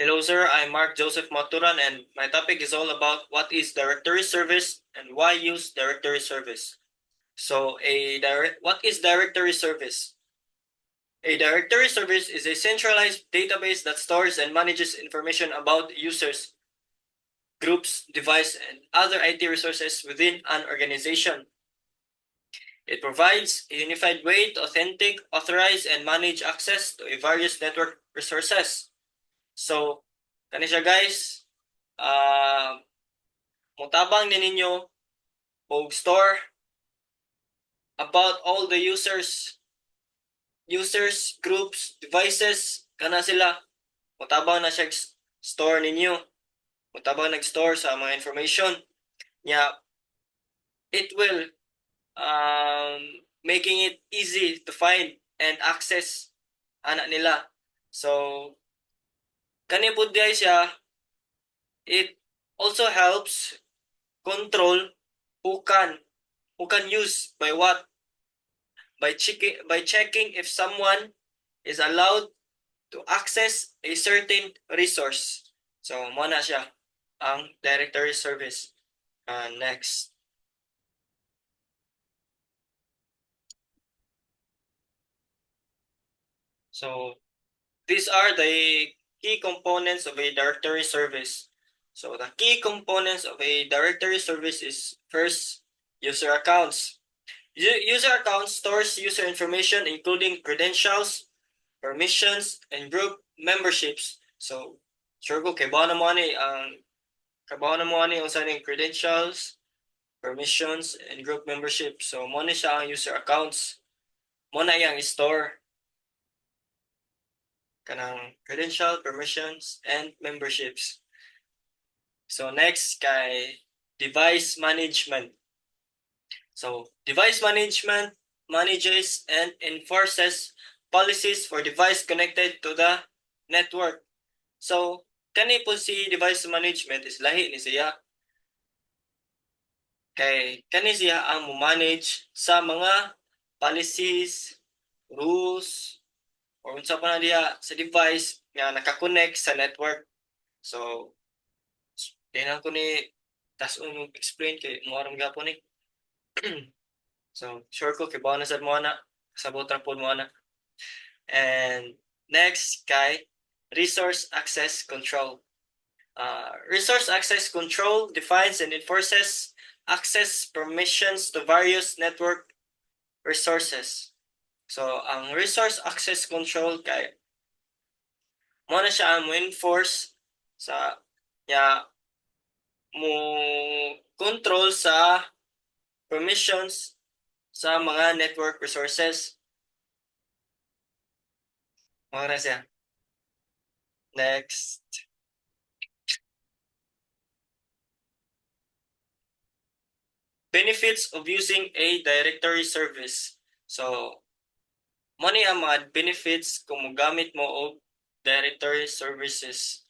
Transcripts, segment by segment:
Hello sir, I'm Mark Joseph Maturan and my topic is all about what is directory service and why use directory service. So what is directory service? A directory service is a centralized database that stores and manages information about users, groups, device, and other IT resources within an organization. It provides a unified way to authentic, authorize, and manage access to a various network resources. So, kani siya guys, mutabang ni ninyo og store about all the users, groups, devices, kana sila. Mutabang na siya store ninyo. Mutabang nag-store sa mga information. Yeah, it will making it easy to find and access ana nila. So, kani pud guys siya, it also helps control who can use by what by checking if someone is allowed to access a certain resource. So, mo na siya ang directory service. Next. So, these are the key components of a directory service. So, the key components of a directory service is first, user accounts. User accounts stores user information including credentials, permissions, and group memberships. So, sure ko kay na mo ani ang kabaho na mo ani unsa ning credentials, permissions, and group membership. So, mo ni siya ang user accounts. Mo na yang store kanang credential, permissions, and memberships. So, next kay device management. So, device management manages and enforces policies for device connected to the network. So, kani po si device management is lahi ni siya. Kay kani siya ang manage sa mga policies, rules, or unsa pa na diya sa device nga nakakonect sa network. So, tinan ko ni tas explain kay mo aram gapon ni. So, sure ko kay na sad mo na sabot ra pod mo na. And next kay resource access control. Resource access control defines and enforces access permissions to various network resources. So, ang resource access control kay mo na siya ang mo-enforce sa mo control sa permissions sa mga network resources. Mo na siya. Next. Benefits of using a directory service. So, mo ni ang mga benefits kung mogamit mo og directory services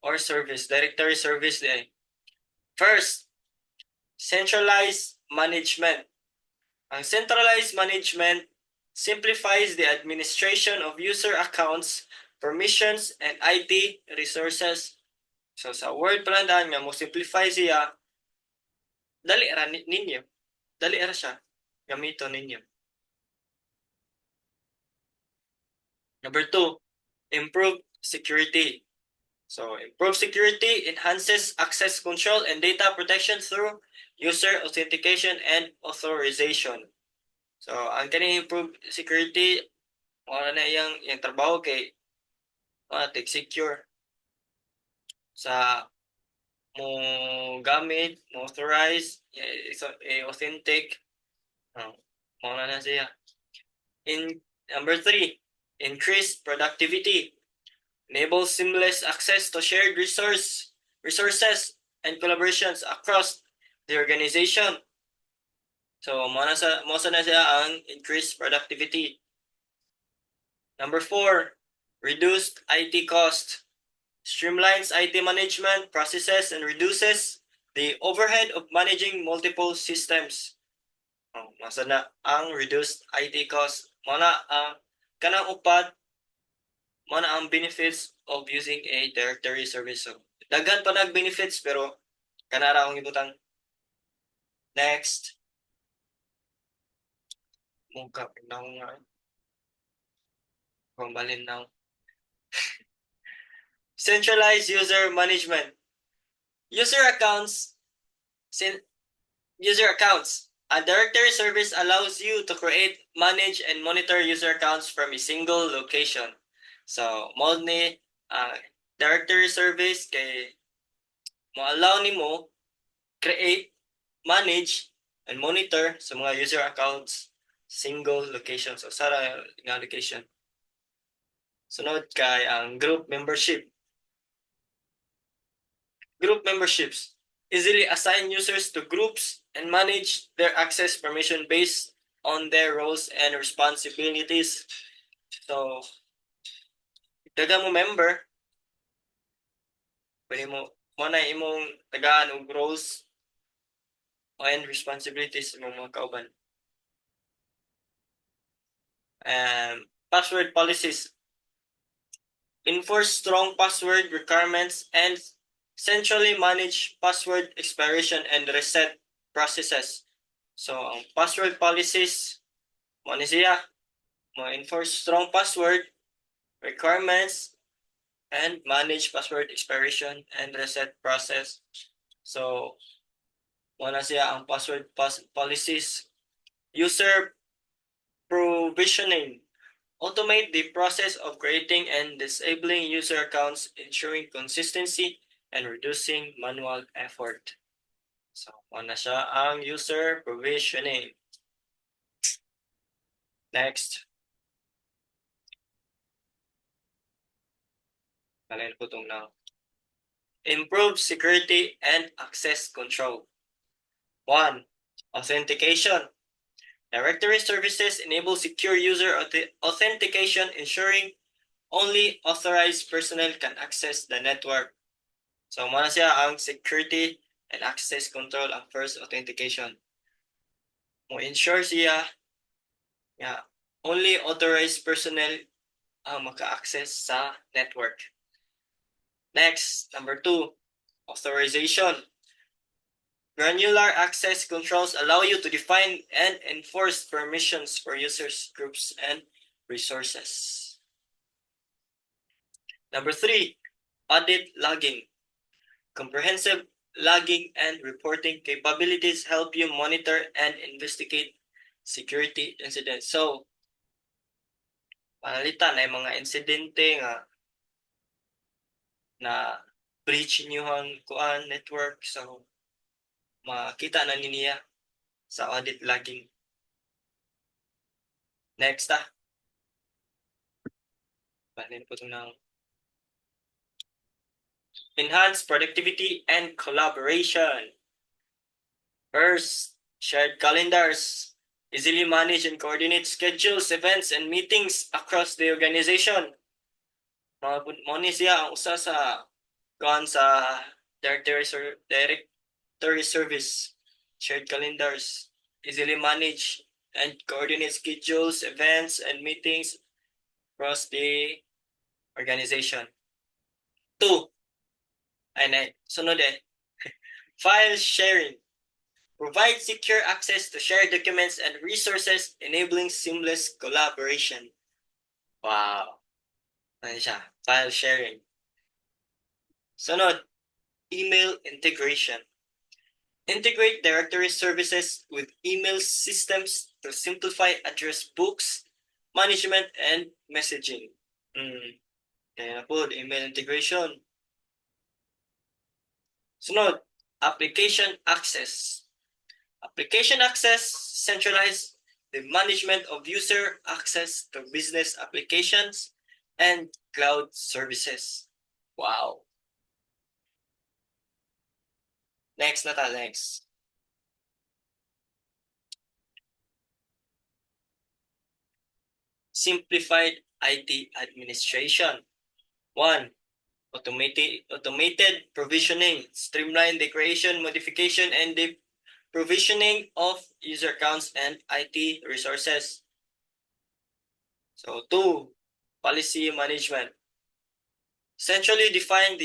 or directory service din. First, centralized management. Ang centralized management simplifies the administration of user accounts, permissions, and IT resources. So sa word plandan nga mo simplify siya, dali ra ninyo. Dali ra siya gamiton ninyo. Number 2, improve security. So, improve security enhances access control and data protection through user authentication and authorization. So, ang kani improve security, wala na yung trabaho kay take secure sa mo gamit, mo authorize, authentic, mo na siya. Number 3, increase productivity. Enables seamless access to shared resources and collaborations across the organization. So, mo na siya ang increased productivity. Number 4, reduced IT cost. Streamlines IT management processes and reduces the overhead of managing multiple systems. Masa na ang reduced IT cost. Mo na kanang upat mo na ang benefits of using a directory service. So, daghan pa nag-benefits pero kanara akong ibutang. Next. Mungkap na nga. Kumbalin na. Centralized user management. User accounts. User accounts. A directory service allows you to create, manage, and monitor user accounts from a single location. So, mo ni directory service kay mo allow nimo create, manage, and monitor sa mga user accounts single location. So, sara nga location. Sunod kay ang group membership. Group memberships easily assign users to groups and manage their access permission based on their roles and responsibilities. So, daga mo member, pwede mo na imong tagaan og roles and responsibilities ng mga kauban. Password policies. Enforce strong password requirements and centrally manage password expiration and reset processes. So, ang password policies, mo ni siya, mo enforce strong password requirements and manage password expiration and reset process. So, mo na siya ang password policies. User provisioning. Automate the process of creating and disabling user accounts, ensuring consistency and reducing manual effort. So, mo na siya ang user provisioning. Next. Kalain po itong na. Improve security and access control. 1. Authentication. Directory services enable secure user authentication, ensuring only authorized personnel can access the network. So, muna siya ang security and access control ang first authentication. Mo ensure siya only authorized personnel ang maka-access sa network. Next, number 2, authorization. Granular access controls allow you to define and enforce permissions for users, groups, and resources. Number 3, audit logging. Comprehensive logging and reporting capabilities help you monitor and investigate security incidents. So, panalitan ay mga insidente nga na breach inyong kuan network. So, makita na niya sa audit logging. Next Banin po itong ng enhance productivity and collaboration. First, shared calendars. Easily manage and coordinate schedules, events, and meetings across the organization. Mo ni siya ang usa sa kuan sa directory service. Shared calendars. Easily manage and coordinate schedules, events, and meetings across the organization. 2. Sunod file sharing. Provide secure access to shared documents and resources, enabling seamless collaboration. Wow. Ano siya? File sharing. Sunod, email integration. Integrate directory services with email systems to simplify address books, management, and messaging. Kaya na po, email integration. Sunod, application access. Application access centralize the management of user access to business applications and cloud services. Wow. Next. Simplified IT administration. 1. Automated provisioning. Streamline the creation, modification, and the provisioning of user accounts and IT resources. So, 2. Policy management. Centrally define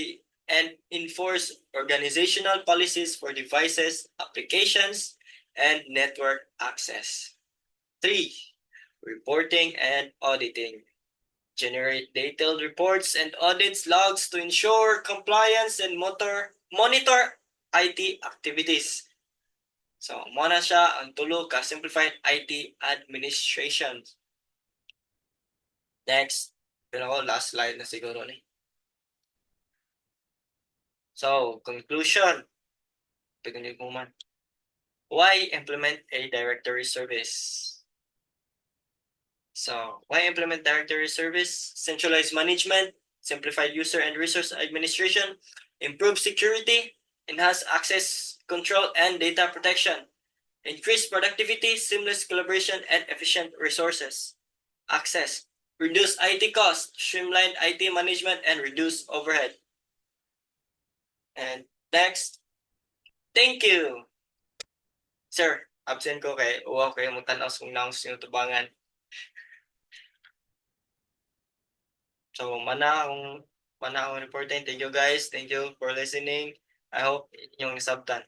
and enforce organizational policies for devices, applications, and network access. 3. Reporting and auditing. Generate detailed reports and audits logs to ensure compliance and monitor IT activities. So, muna siya ang tulo ka simplified IT administration. Next, pero last slide na siguro ni. So, conclusion. Pagkunin ko man. Why implement a directory service? So, why implement directory service? Centralized management, simplified user and resource administration, improve security, enhance access control and data protection, increase productivity, seamless collaboration, and efficient resources. Access, reduce IT costs, streamline IT management, and reduce overhead. And next, thank you. Sir, absent ko kay uwa kayo mong tanaw sa announce yung tubangan. So, mana akong reporting. Thank you guys. Thank you for listening. I hope yung nasabtan.